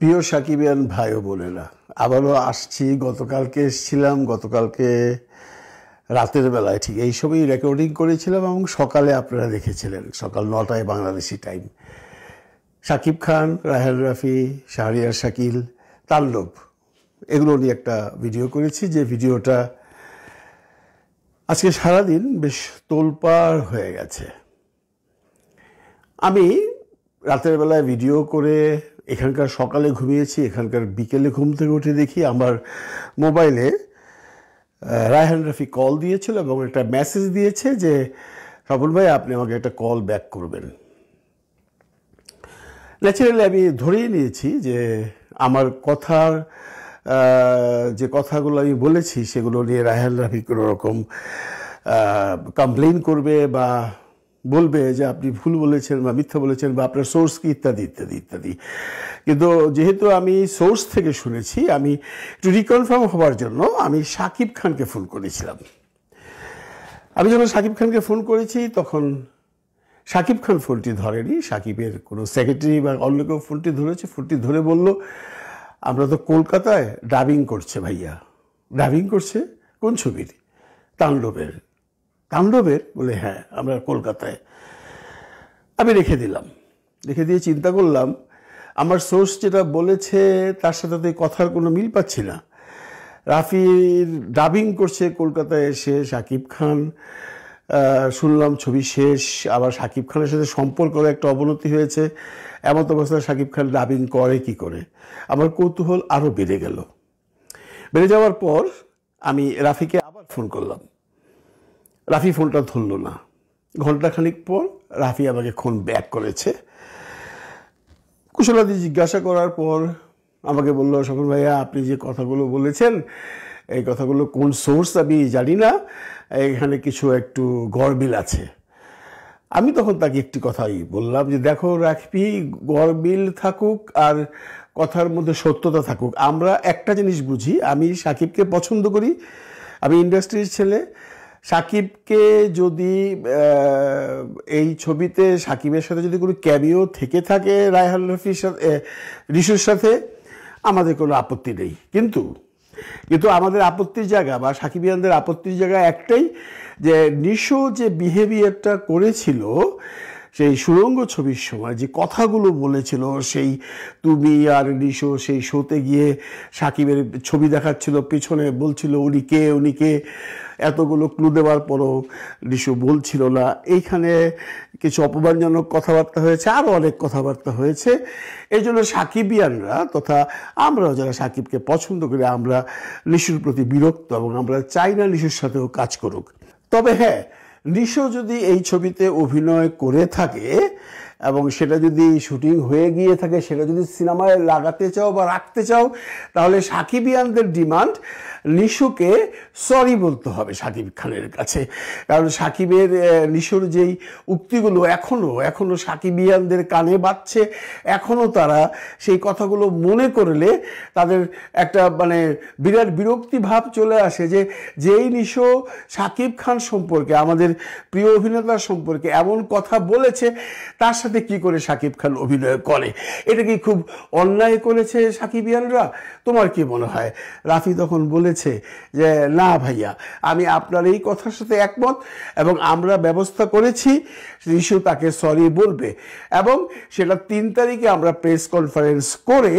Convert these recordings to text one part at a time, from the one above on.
প্রিয় সাকিবিয়ান ভাই ও বোনেরা, আবারও আসছি। গতকালকে এসেছিলাম, গতকালকে রাতের বেলায় ঠিক এই সময়ই রেকর্ডিং করেছিলাম এবং সকালে আপনারা দেখেছিলেন, সকাল 9টায় বাংলাদেশি টাইম। শাকিব খান, রায়হান রাফি, শাহরিয়ার শাকিল, তাণ্ডব এগুলো নিয়ে একটা ভিডিও করেছি, যে ভিডিওটা আজকে সারাদিন বেশ তোলপাড় হয়ে গেছে। আমি রাতের বেলায় ভিডিও করে এখানকার সকালে ঘুমিয়েছি, এখানকার বিকেলে ঘুম থেকে উঠে দেখি আমার মোবাইলে রায়হান রাফি কল দিয়েছিল এবং একটা মেসেজ দিয়েছে যে স্বপন ভাই আপনি আমাকে একটা কল ব্যাক করবেন। ন্যাচারালি আমি ধরেই নিয়েছি যে আমার কথার যে কথাগুলো আমি বলেছি সেগুলো নিয়ে রায়হান রাফি কোনো রকম কমপ্লেন করবে বা বলবে যে আপনি ভুল বলেছেন বা মিথ্যা বলেছেন বা আপনার সোর্স কি ইত্যাদি ইত্যাদি ইত্যাদি। কিন্তু যেহেতু আমি সোর্স থেকে শুনেছি, আমি একটু রিকনফার্ম হওয়ার জন্য আমি শাকিব খানকে ফোন করেছিলাম। আমি যখন শাকিব খানকে ফোন করেছি তখন শাকিব খান ফোনটি ধরেনি, শাকিবের কোনো সেক্রেটারি বা অন্য কেউ ফোনটি ধরেছে। ফোনটি ধরে বলল আমরা তো কলকাতায় ডাবিং করছে ভাইয়া। ডাবিং করছে কোন ছবির? তাণ্ডবের। তাণ্ডবের? বলে হ্যাঁ, আমরা কলকাতায়। আমি রেখে দিলাম, রেখে দিয়ে চিন্তা করলাম আমার সোর্স যেটা বলেছে তার সাথে তো কথার কোনো মিল পাচ্ছি না। রাফির ডাবিং করছে কলকাতায় এসে, শাকিব খান শুনলাম ছবি শেষ, আবার শাকিব খানের সাথে সম্পর্কের একটা অবনতি হয়েছে। এমন অবস্থায় শাকিব খান ডাবিং করে কি করে? আমার কৌতূহল আরও বেড়ে গেল। বেড়ে যাওয়ার পর আমি রাফিকে আবার ফোন করলাম, রাফি ফোনটা ধরল না। ঘন্টাখানিক পর রাফি আমাকে ফোন ব্যাক করেছে। কুশলাদি জিজ্ঞাসা করার পর আমাকে বলল স্বপন ভাইয়া আপনি যে কথাগুলো বলেছেন এই কথাগুলো কোন সোর্স আমি জানি না, এখানে কিছু একটু গড়মিল আছে। আমি তখন তাকে একটি কথাই বললাম যে দেখো রাফি, গড়মিল থাকুক আর কথার মধ্যে সত্যতা থাকুক, আমরা একটা জিনিস বুঝি, আমি শাকিবকে পছন্দ করি, আমি ইন্ডাস্ট্রির ছেলে। শাকিবকে যদি এই ছবিতে শাকিবের সাথে যদি কোনো ক্যামিও থেকে থাকে রায়হান রাফির সাথে, ঋষুর সাথে, আমাদের কোনো আপত্তি নেই। কিন্তু আমাদের আপত্তির জায়গা বা সাকিবিয়ানদের আপত্তির জায়গা একটাই, যে নিশো যে বিহেভিয়ারটা করেছিল সেই সুড়ঙ্গ ছবির সময়, যে কথাগুলো বলেছিল, সেই তুমি আর নিশো সেই শোতে গিয়ে সাকিবের ছবি দেখাচ্ছিল, পেছনে বলছিল উনি কে, এতগুলো ক্লু দেওয়ার পরও নিশো বলছিল না। এইখানে কিছু অপমানজনক কথাবার্তা হয়েছে, আরও অনেক কথাবার্তা হয়েছে। এই জন্য সাকিবিয়ানরা তথা আমরাও যারা সাকিবকে পছন্দ করি, আমরা নিশোর প্রতি বিরক্ত এবং আমরা চাই না নিশোর সাথেও কাজ করুক। তবে হ্যাঁ, নিশো যদি এই ছবিতে অভিনয় করে থাকে এবং সেটা যদি শুটিং হয়ে গিয়ে থাকে, সেটা যদি সিনেমায় লাগাতে চাও বা রাখতে চাও, তাহলে সাকিবিয়ানদের ডিমান্ড নিশোকে সরি বলতে হবে সাকিব খানের কাছে। কারণ সাকিবের নিশোর যেই উক্তিগুলো এখনও সাকিবিয়ানদের কানে বাজছে, এখনও তারা সেই কথাগুলো মনে করলে তাদের একটা বিরাট বিরক্তি ভাব চলে আসে, যে যেই নিশো সাকিব খান সম্পর্কে, আমাদের প্রিয় অভিনেতার সম্পর্কে এমন কথা বলেছে, তার সাথে কি করে সাকিব খান অভিনয় করে? এটা কি খুব অন্যায় করেছে সাকিবিয়ানরা? তোমার কি মনে হয়? রাফি তখন বলেছে যে না ভাইয়া, আমি আপনার এই কথার সাথে একমত এবং আমরা ব্যবস্থা করেছি ঋষু তাকে সরি বলবে এবং সেটা 3 তারিখে আমরা প্রেস কনফারেন্স করে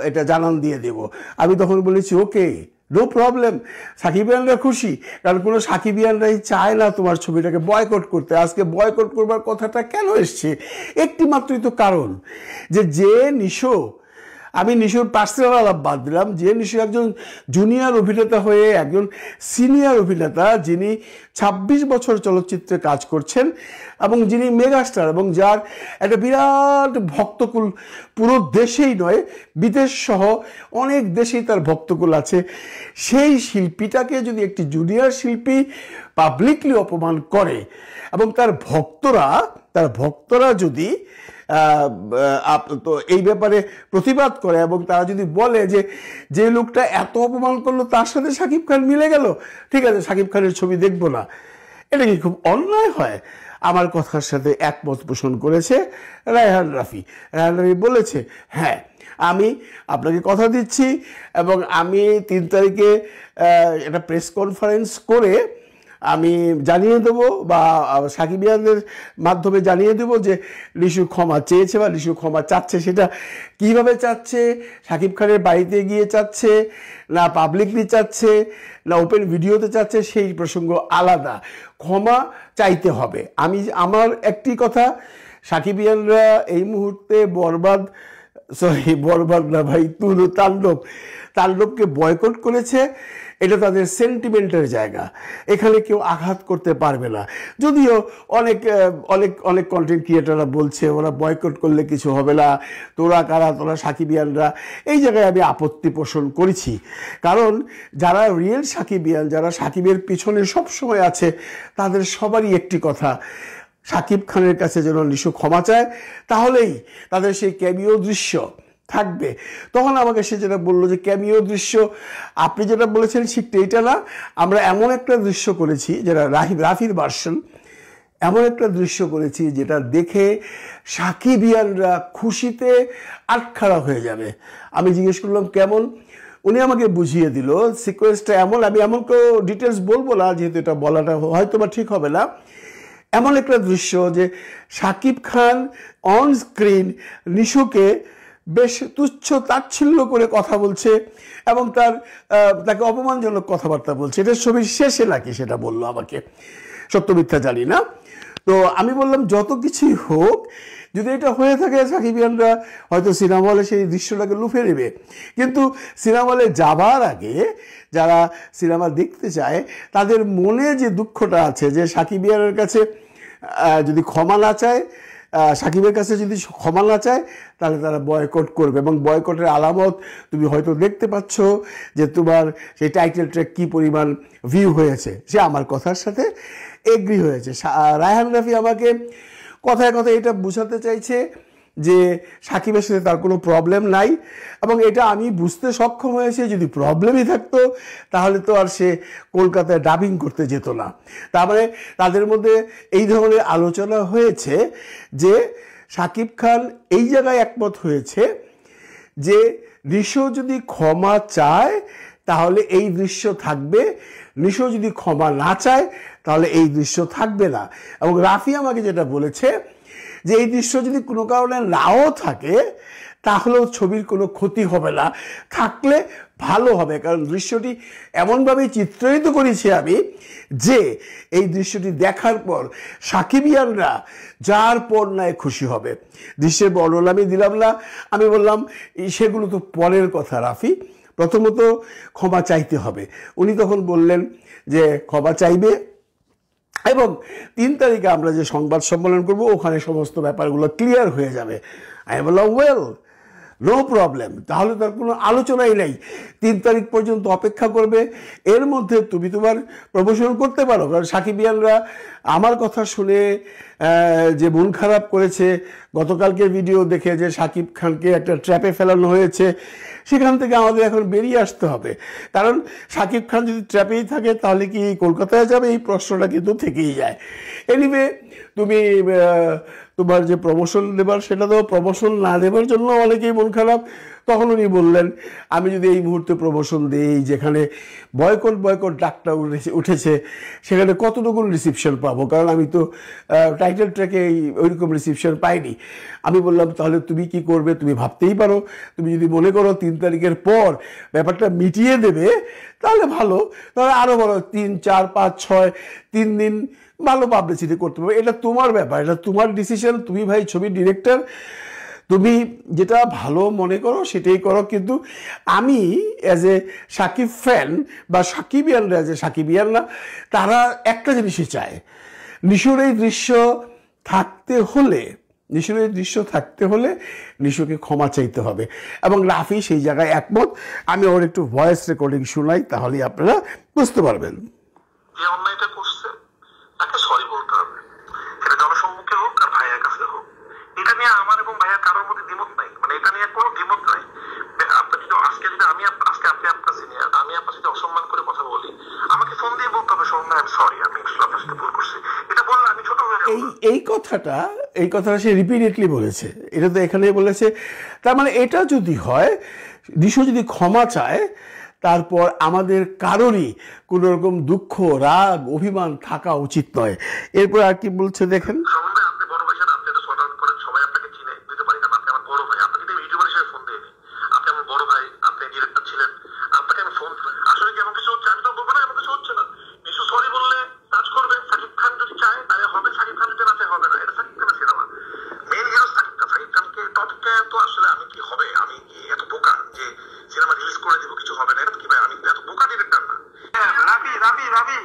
এটা জানান দিয়ে দেব। আমি তখন বলেছি ওকে, নো প্রবলেম, সাকিবিয়ানরা খুশি, কারণ কোনো সাকিবিয়ানরাই চায় না তোমার ছবিটাকে বয়কট করতে। আজকে বয়কট করবার কথাটা কেন এসছে? একটি মাত্রই তো কারণ, যে নিশো, আমি নিশোর পার্সোনাল আলাপ বাদ দিলাম, যে নিশো একজন জুনিয়র অভিনেতা হয়ে একজন সিনিয়র অভিনেতা, যিনি 26 বছর চলচ্চিত্রে কাজ করছেন এবং যিনি মেগাস্টার এবং যার একটা বিরাট ভক্তকুল পুরো দেশেই নয় বিদেশ সহ অনেক দেশেই তার ভক্তকুল আছে, সেই শিল্পীটাকে যদি একটি জুনিয়র শিল্পী পাবলিকলি অপমান করে এবং তার ভক্তরা যদি তো এই ব্যাপারে প্রতিবাদ করে এবং তারা যদি বলে যে লোকটা এত অপমান করলো তার সাথে শাকিব খান মিলে গেল, ঠিক আছে শাকিব খানের ছবি দেখবো না, এটা কি খুব অন্যায় হয়? আমার কথার সাথে একমত পোষণ করেছে রায়হান রাফি। রায়হান রাফি বলেছে হ্যাঁ, আমি আপনাকে কথা দিচ্ছি এবং আমি 3 তারিখে একটা প্রেস কনফারেন্স করে আমি জানিয়ে দেবো বা সাকিবিয়ানদের মাধ্যমে জানিয়ে দেবো যে লিশু ক্ষমা চেয়েছে বা লিশু ক্ষমা চাচ্ছে। সেটা কিভাবে চাচ্ছে, সাকিব খানের বাড়িতে গিয়ে চাচ্ছে না পাবলিকলি চাচ্ছে না ওপেন ভিডিওতে চাচ্ছে, সেই প্রসঙ্গ আলাদা। ক্ষমা চাইতে হবে। আমার একটি কথা, সাকিবিয়ানরা এই মুহূর্তে বরবাদ না ভাই, তাণ্ডবকে বয়কট করেছে। এটা তাদের সেন্টিমেন্টের জায়গা, এখানে কেউ আঘাত করতে পারবে না। যদিও অনেক অনেক অনেক কন্টেন্ট ক্রিয়েটাররা বলছে ওরা বয়কট করলে কিছু হবে না, তোরা কারা, তোরা সাকিবিয়ানরা। এই জায়গায় আমি আপত্তি পোষণ করেছি, কারণ যারা রিয়েল সাকিবিয়ান, যারা সাকিবের পিছনে সবসময় আছে, তাদের সবারই একটি কথা, সাকিব খানের কাছে যেন লিশু ক্ষমা চায়, তাহলেই তাদের সেই ক্যামিও দৃশ্য থাকবে। তখন আমাকে সে যেটা বললো যে ক্যামিও দৃশ্য আপনি যেটা বলেছেন ঠিক এইটা না, আমরা এমন একটা দৃশ্য করেছি যেটা রাফির ভার্সন, এমন একটা দৃশ্য করেছি যেটা দেখে সাকিবিয়ানরা খুশিতে আটখাড়া হয়ে যাবে। আমি জিজ্ঞেস করলাম কেমন, উনি আমাকে বুঝিয়ে দিল সিকোয়েন্সটা এমন, আমি এমন কেউ ডিটেলস বলবো না যেহেতু এটা বলাটা হয়তো বা ঠিক হবে না। এমন একটা দৃশ্য যে সাকিব খান অন স্ক্রিন নিশুকে বেশ তুচ্ছ তাচ্ছিল্য করে কথা বলছে এবং তাকে অপমানজনক কথাবার্তা বলছে। এটা ছবির শেষে নাকি সেটা বললো আমাকে, সত্য মিথ্যা জানি না। তো আমি বললাম যত কিছুই হোক, যদি এটা হয়ে থাকে সাকিবিয়ানরা হয়তো সিনেমা হলে সেই দৃশ্যটাকে লুফে নেবে, কিন্তু সিনেমা হলে যাবার আগে যারা সিনেমা দেখতে চায় তাদের মনে যে দুঃখটা আছে যে সাকিবিয়ানের কাছে যদি ক্ষমা না চায়, সাকিবের কাছে যদি ক্ষমা না চায়, তাহলে তারা বয়কট করবে। এবং বয়কটের আলামত তুমি হয়তো দেখতে পাচ্ছ যে তোমার সেই টাইটেল ট্র্যাক কী পরিমাণ ভিউ হয়েছে। সে আমার কথার সাথে এগ্রি হয়েছে। রায়হান রাফি আমাকে কথায় কথায় এটা বোঝাতে চাইছে যে সাকিবের সাথে তার কোনো প্রবলেম নাই, এবং এটা আমি বুঝতে সক্ষম হয়েছে। যদি প্রবলেমই থাকতো তাহলে তো আর সে কলকাতায় ডাবিং করতে যেত না। তার মানে তাদের মধ্যে এই ধরনের আলোচনা হয়েছে যে সাকিব খান এই জায়গায় একমত হয়েছে যে নিশো যদি ক্ষমা চায় তাহলে এই দৃশ্য থাকবে, নিশো যদি ক্ষমা না চায় তাহলে এই দৃশ্য থাকবে না। এবং রাফি আমাকে যেটা বলেছে যে এই দৃশ্য যদি কোনো কারণে নাও থাকে তাহলেও ছবির কোনো ক্ষতি হবে না, থাকলে ভালো হবে। কারণ দৃশ্যটি এমনভাবে চিত্রায়িত করেছি আমি যে এই দৃশ্যটি দেখার পর সাকিবিয়ানরা যার পর নাই খুশি হবে। দৃশ্যের বর্ণনা আমি দিলাম না, আমি বললাম সেগুলো তো পরের কথা রাফি, প্রথমত ক্ষমা চাইতে হবে। উনি তখন বললেন যে ক্ষমা চাইবে এবং 3 তারিখে আমরা যে সংবাদ সম্মেলন করব ওখানে সমস্ত ব্যাপারগুলো ক্লিয়ার হয়ে যাবে। আমি বললাম ওয়েল, নো প্রবলেম, তাহলে তার কোনো আলোচনাই নেই। 3 তারিখ পর্যন্ত অপেক্ষা করবে, এর মধ্যে তুমি তোমার প্রমোশন করতে পারো। কারণ সাকিবিয়ানরা আমার কথা শুনে যে মন খারাপ করেছে গতকালকে ভিডিও দেখে যে সাকিব খানকে একটা ট্র্যাপে ফেলানো হয়েছে, সেখান থেকে আমাদের এখন বেরিয়ে আসতে হবে। কারণ সাকিব খান যদি ট্র্যাপেই থাকে তাহলে কি কলকাতায় যাবে, এই প্রশ্নটা কিন্তু থেকেই যায়। এনিওয়ে তুমি তোমার যে প্রমোশন দেবার সেটা তো প্রমোশন না দেবার জন্য অনেকেই মন খারাপ। তখন উনি বললেন আমি যদি এই মুহূর্তে প্রমোশন দিই যেখানে বয়কট ডাকটা উঠেছে সেখানে কতটুকু রিসিপশন পাবো, কারণ আমি তো টাইটেল ট্র্যাকে ওইরকম রিসিপশন পাইনি। আমি বললাম তাহলে তুমি কি করবে, তুমি ভাবতেই পারো, তুমি যদি মনে করো 3 তারিখের পর ব্যাপারটা মিটিয়ে দেবে তাহলে ভালো, তাহলে আরও বলো 3, 4, 5, 6 3 দিন ভালো পাবলিসিটি করতে পারবে। এটা তোমার ব্যাপার, এটা তোমার ডিসিশন, তুমি ভাই ছবির ডিরেক্টর, তুমি যেটা ভালো মনে করো সেটাই করো। কিন্তু আমি অ্যাজ এ সাকিব ফ্যান বা সাকিবিয়ানরা অ্যাজ এ সাকিবিয়ানরা তারা একটা জিনিসই চায়, নিশুর এই দৃশ্য থাকতে হলে নিশুকে ক্ষমা চাইতে হবে। এবং রাফি সেই জায়গায় একমত। আমি ওর একটু ভয়েস রেকর্ডিং শোনাই, তাহলেই আপনারা বুঝতে পারবেন। যে অন্যায়টা করছে তাকে সরি বলতে হবে, সেটা জনসম্মুখে হোক আর ভাইয়ার কাছে হোক। এটা নিয়ে আমার এবং ভাইয়ার কারোর মধ্যে দ্বিমত নাই, মানে এটা নিয়ে কোনো দ্বিমত নাই। আজকে আপনি আপনার সিনিয়র, আমি আপনার সাথে অসম্মান করে কথা বলি, আমাকে ফোন দিয়ে বলতে হবে সোহম ভাই আমি সরি, আমি আপনার সাথে ভুল করছি। এটা বললে আমি ছোট হয়ে যাবো। এই কথাটা সে রিপিটেডলি বলেছে। এটা তো এখানে বলেছে তার মানে এটা যদি হয়, নিশো যদি ক্ষমা চায়, তারপর আমাদের কারোরই কোনো রকম দুঃখ, রাগ, অভিমান থাকা উচিত নয়। এরপর আর কি বলছে দেখেন। আপনি বড় ভাই সাথে আপনি এটা সর্ট আউট করেন, সবাই আপনাকে চিনে দিতে পারি, কারণ আপনি আমার বড় ভাই। আপনাকে কিন্তু ইউটিউবার হিসেবে ফোন দিইনি, আপনি আমার বড় ভাই, আপনি ডিরেক্টর ছিলেন, আপনাকে আমি ফোন দিই। আসলে কি এমন কিছু হচ্ছে? আমি তো বলবো না এমন কিছু হচ্ছে না। নিশু সরি বললে কাজ করবে, সাকিব খান যদি চায় তাহলে হবে, সাকিব খান যদি না চায় হবে না। এটা সাকিব খানের cinema, main hero Shakib Khan. Shakib খানকে টপকে তো আসলে আমি কি হবে, আমি কি এত বোকা যে সিনেমা রিলিজ করে দিব কিছু হবে না? এটা কি ভাই, আমি এত বোকা ডিরেক্টর না। রাবি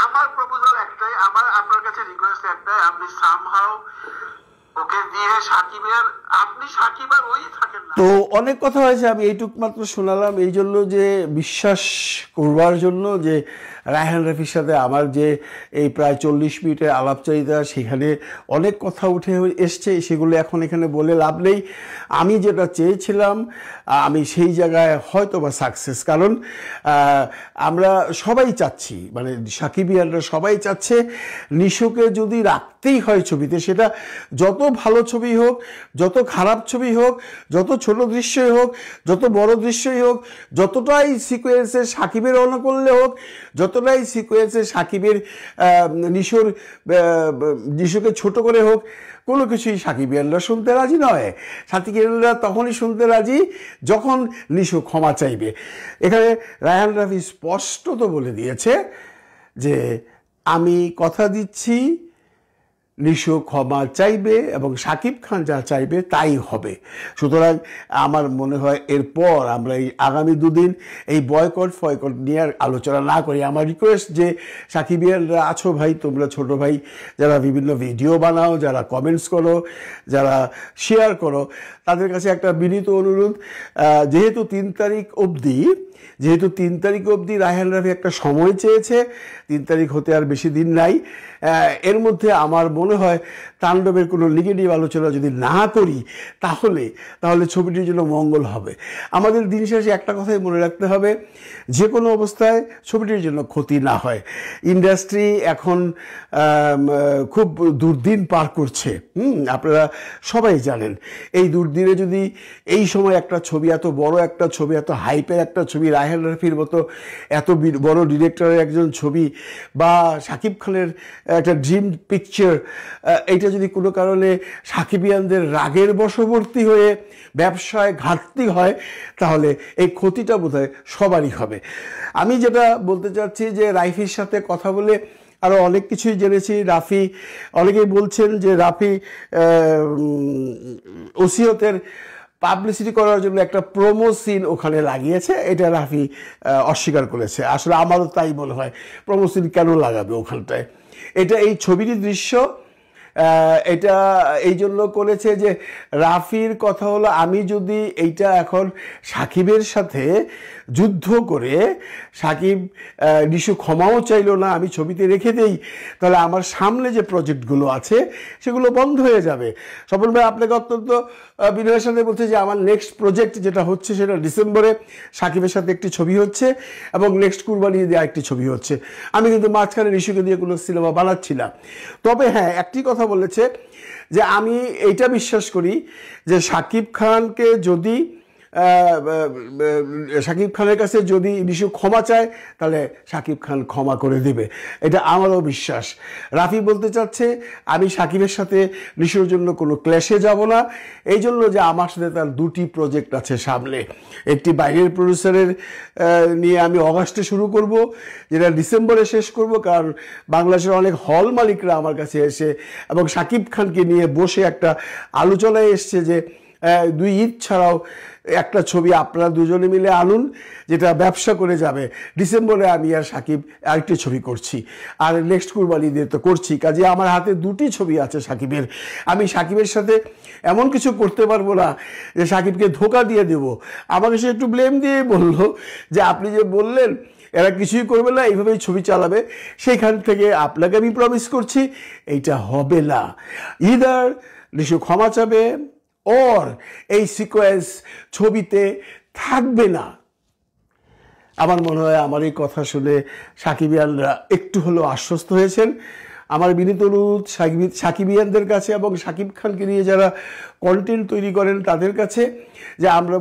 আমার প্রপোজাল একটাই, আমার আপনার কাছে রিকোয়েস্ট একটাই, আপনি সামহাউ ওকে দিয়ে সাকিবের, আপনি সাকিব আর ওই থাকেন না। তো অনেক কথা হয়েছে, আমি এইটুক মাত্র শোনালাম এই জন্য যে বিশ্বাস করবার জন্য যে রায়হান রাফির সাথে আমার যে এই প্রায় 40 মিনিটের আলাপচারিতা, সেখানে অনেক কথা উঠে এসছে, সেগুলো এখন এখানে বলে লাভ নেই। আমি যেটা চেয়েছিলাম আমি সেই জায়গায় হয়তো বা সাকসেস, কারণ আমরা সবাই চাচ্ছি, মানে সাকিবিয়ানরা সবাই চাচ্ছে নিশোকে যদি রাখতেই হয় ছবিতে, সেটা যত ভালো ছবি হোক, যত খারাপ ছবি হোক, যত ছোট দৃশ্যই হোক, যত বড় দৃশ্যই হোক, যতটাই সিকোয়েন্সে সাকিবের অনুকূল্যে হোক, যতটাই সিকোয়েন্সে সাকিবের নিশোকে ছোট করে হোক, কোনো কিছুই সাকিবিয়ানরা শুনতে রাজি নয়। সাকিবিয়ানরা তখনই শুনতে রাজি যখন নিশো ক্ষমা চাইবে। এখানে রায়হান রাফি স্পষ্টত বলে দিয়েছে যে আমি কথা দিচ্ছি নিশো ক্ষমা চাইবে এবং সাকিব খান যা চাইবে তাই হবে। সুতরাং আমার মনে হয় এরপর আমরা এই আগামী দুদিন এই বয়কট নিয়ে আলোচনা না করি। আমার রিকোয়েস্ট যে সাকিবিয়ানরা আছো ভাই, তোমরা ছোট ভাই যারা বিভিন্ন ভিডিও বানাও, যারা কমেন্টস করো, যারা শেয়ার করো, তাদের কাছে একটা বিনীত অনুরোধ, যেহেতু 3 তারিখ অবধি রায়হান রাফি একটা সময় চেয়েছে, 3 তারিখ হতে আর বেশি দিন নাই, এর মধ্যে আমার মনে হয় তাণ্ডবের কোনো নেগেটিভ আলোচনা যদি না করি তাহলে ছবিটির জন্য মঙ্গল হবে। আমাদের দিন শেষে একটা কথাই মনে রাখতে হবে, যে কোনো অবস্থায় ছবিটির জন্য ক্ষতি না হয়। ইন্ডাস্ট্রি এখন খুব দুর্দিন পার করছে, আপনারা সবাই জানেন। এই দুর্দিনে যদি এই সময় একটা ছবি, এত বড় একটা ছবি, এত হাইপের একটা ছবি, রায়হান রাফির মতো এত বড় ডিরেক্টরের একজন ছবি, বা সাকিব খানের একটা ড্রিম পিকচার, এইটা যদি কোনো কারণে সাকিবিয়ানদের রাগের বশবর্তী হয়ে ব্যবসায় ঘাটতি হয়, তাহলে এই ক্ষতিটা বোধহয় সবারই হবে। আমি যেটা বলতে চাচ্ছি যে রাফির সাথে কথা বলে আরও অনেক কিছুই জেনেছি। রাফি, অনেকেই বলছেন যে রাফি ওসিয়তের পাবলিসিটি করার জন্য একটা প্রোমো সিন ওখানে লাগিয়েছে, এটা রাফি অস্বীকার করেছে। আসলে আমারও তাই মনে হয়, প্রোমো সিন কেন লাগাবে ওখানটায়? এটা এই ছবির দৃশ্য, এটা এই জন্য করেছে যে রাফির কথা হলো, আমি যদি এইটা এখন সাকিবের সাথে যুদ্ধ করে সাকিব নিশু ক্ষমাও চাইলো না, আমি ছবিতে রেখে দেই, তাহলে আমার সামনে যে প্রজেক্টগুলো আছে সেগুলো বন্ধ হয়ে যাবে। স্বপন ভাই আপনাকে অত্যন্ত বিনয়ের সাথে বলছে যে আমার নেক্সট প্রজেক্ট যেটা হচ্ছে সেটা ডিসেম্বরে সাকিবের সাথে একটি ছবি হচ্ছে এবং নেক্সট কুরবানি দিয়ে আরেকটি ছবি হচ্ছে। আমি কিন্তু মাঝখানে নিশুকে দিয়ে কোনো সিনেমা বানাচ্ছি না। তবে হ্যাঁ, একটি কথা বলেছে যে আমি এইটা বিশ্বাস করি যে সাকিব খানকে যদি সাকিব খানের কাছে যদি নিশু ক্ষমা চায় তাহলে সাকিব খান ক্ষমা করে দেবে, এটা আমারও বিশ্বাস। রাফি বলতে চাচ্ছে আমি সাকিবের সাথে নিশুর জন্য কোনো ক্ল্যাশে যাব না, এই জন্য যে আমার সাথে তার 2টি প্রজেক্ট আছে সামনে। একটি বাইরের প্রডিউসারের নিয়ে আমি অগাস্টে শুরু করব, যেটা ডিসেম্বরে শেষ করব, কারণ বাংলাদেশের অনেক হল মালিকরা আমার কাছে এসে এবং সাকিব খানকে নিয়ে বসে একটা আলোচনায় এসছে যে 2 ঈদ ছাড়াও একটা ছবি আপনারা দুজনে মিলে আনুন যেটা ব্যবসা করে যাবে। ডিসেম্বরে আমি আর সাকিব আরেকটি ছবি করছি, আর নেক্সট কুরবানি দিয়ে তো করছি, কাজে আমার হাতে 2টি ছবি আছে সাকিবের। আমি সাকিবের সাথে এমন কিছু করতে পারবো না যে সাকিবকে ধোঁকা দিয়ে দেব। আমাকে সে একটু ব্লেম দিয়ে বলল যে আপনি যে বললেন এরা কিছুই করবে না, এইভাবেই ছবি চালাবে, সেইখান থেকে আপনাকে আমি প্রমিস করছি এইটা হবে না। ইদার নিশু ক্ষমা চাবে ওর এই সিকোয়েন্স ছবিতে থাকবে না। আমার মনে হয় আমার এই কথা শুনে সাকিবিয়ানরা একটু হলেও আশ্বস্ত হয়েছেন। আমার বিনীত অনুরোধ সাকিবিয়ানদের কাছে এবং সাকিব খানকে নিয়ে যারা কন্টেন্ট তৈরি করেন তাদের কাছে যে আমরা